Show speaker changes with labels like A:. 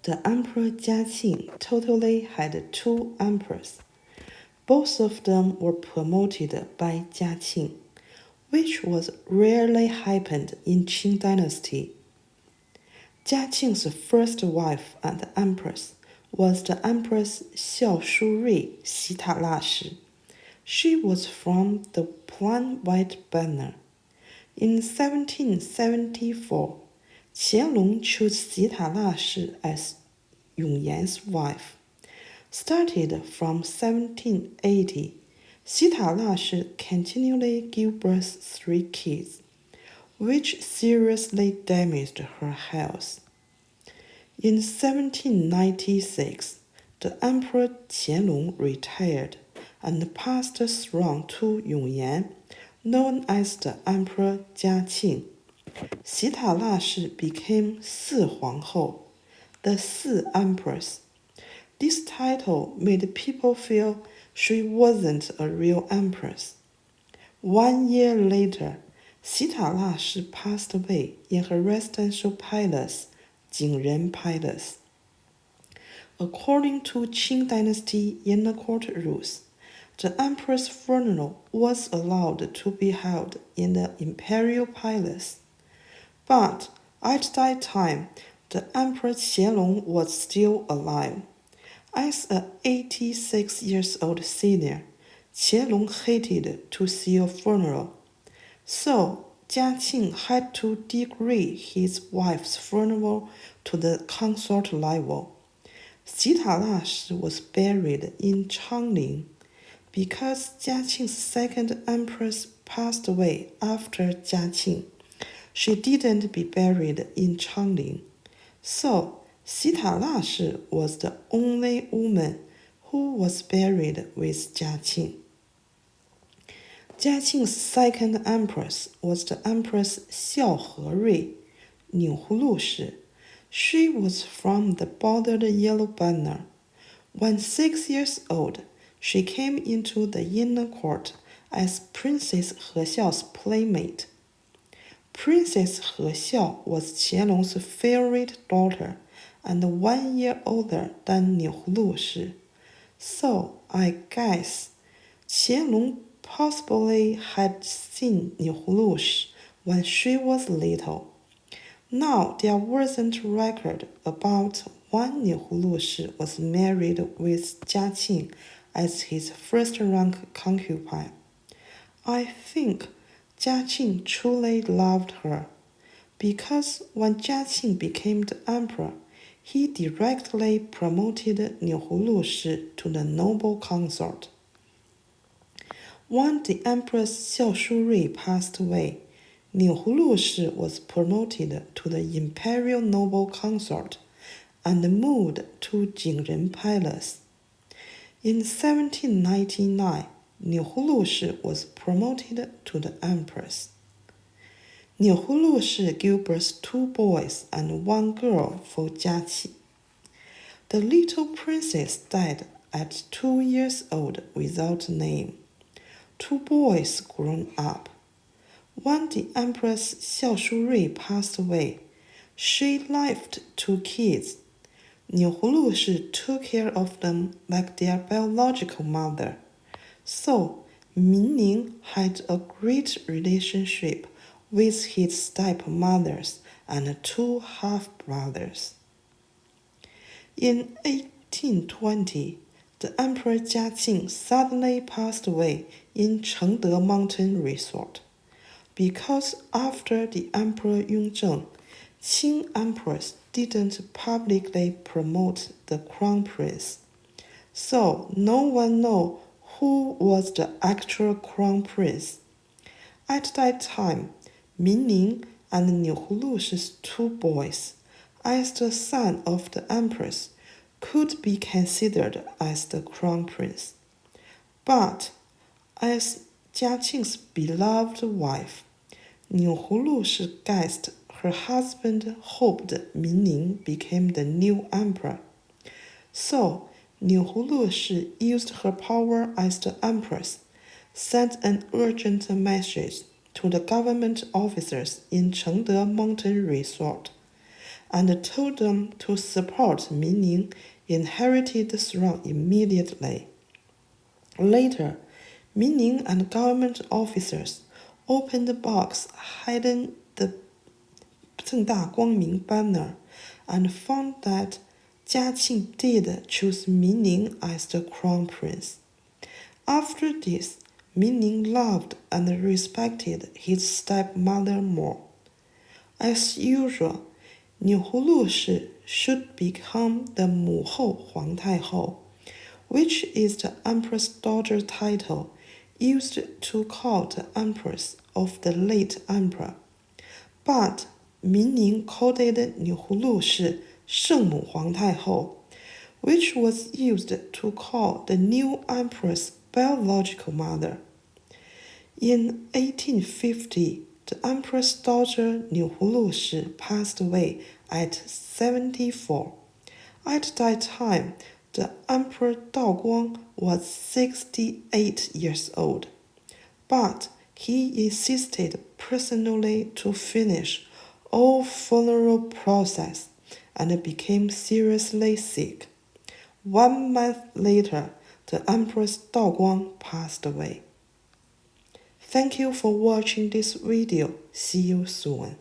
A: The Emperor Jiaqing totally had two emperors. Both of them were promoted by Jiaqing, which was rarely happened in Qing dynasty. Jiaqing's first wife and empress was the Empress Xiaoshurui Xitalashi. She was from the Plain White Banner. In 1774, Qianlong chose Xitalashi as Yongyan's wife. Started from 1780, Xitalashi continually gave birth 3 kids, which seriously damaged her health. In 1796, the Emperor Qianlong retired and passed the throne to Yongyan, known as the Emperor Jiaqing. Xitalashi became Si Huanghou, the Si Empress. This title made people feel she wasn't a real empress. 1 year later, Xitalashi passed away in her residential palace, Jingren Palace. According to Qing Dynasty inner court rules, the emperor's funeral was allowed to be held in the imperial palace. But at that time, the Emperor Qianlong was still alive. As an 86-year-old senior, Qianlong hated to see a funeral. So, Jiaqing had to degrade his wife's funeral to the consort level. Xitalashi was buried in Changling. Because Jiaqing's second empress passed away after Jiaqing, she didn't be buried in Changling. So, Xitalashi was the only woman who was buried with Jiaqing. Jiaqing's second empress was the Empress Xiaoshurui, Niuhuru. She was from the bordered yellow banner. When 6 years old, she came into the inner court as Princess Hexiao's playmate. Princess Hexiao was Qianlong's favorite daughter and 1 year older than Niuhuru. So, I guess Qianlong possibly had seen Niuhuru when she was little. Now, there wasn't record about when Niuhuru was married with Jiaqing as his first-rank concubine. I think Jiaqing truly loved her, because when Jiaqing became the emperor, he directly promoted Niuhuru to the noble consort. When the Empress Xiaoshurui passed away, Niuhuru was promoted to the imperial noble consort and moved to Jingren Palace. In 1799, Niuhuru was promoted to the empress. Niuhuru gave birth 2 boys and 1 girl for Jiaqing. The little princess died at 2 years old without a name. 2 boys grown up. When the Empress Xiaoshurui passed away, she left 2 kids. Niuhuru took care of them like their biological mother. So, Minning had a great relationship with his stepmothers and 2 half-brothers. In 1820, the Emperor Jiaqing suddenly passed away in Chengde Mountain Resort. Because after the Emperor Yongzheng, Qing emperors didn't publicly promote the crown prince. So no one knows who was the actual crown prince. At that time, Minning and Niuhuru's 2 boys, as the son of the empress, could be considered as the crown prince. But as Jiaqing's beloved wife, Niuhuru guessed her husband hoped Minning became the new emperor. So Niuhuru used her power as the empress, sent an urgent message to the government officers in Chengde Mountain Resort, and told them to support Mingning inherited the throne immediately. Later, Mingning and government officers opened the box hiding the 正大光明 banner and found that Jiaqing did choose Mingning as the crown prince. After this, Mingning loved and respected his stepmother more. As usual, Niuhuru should become the 母后皇太后, which is the Empress Dowager title used to call the Empress of the late emperor. But Mingning called Niuhuru 圣母皇太后, which was used to call the new empress' biological mother. In 1850, the Empress Dowager Niuhuru passed away at 74. At that time, the Emperor Daoguang was 68 years old, but he insisted personally to finish all funeral process and became seriously sick. 1 month later, the Empress Daoguang passed away. Thank you for watching this video. See you soon.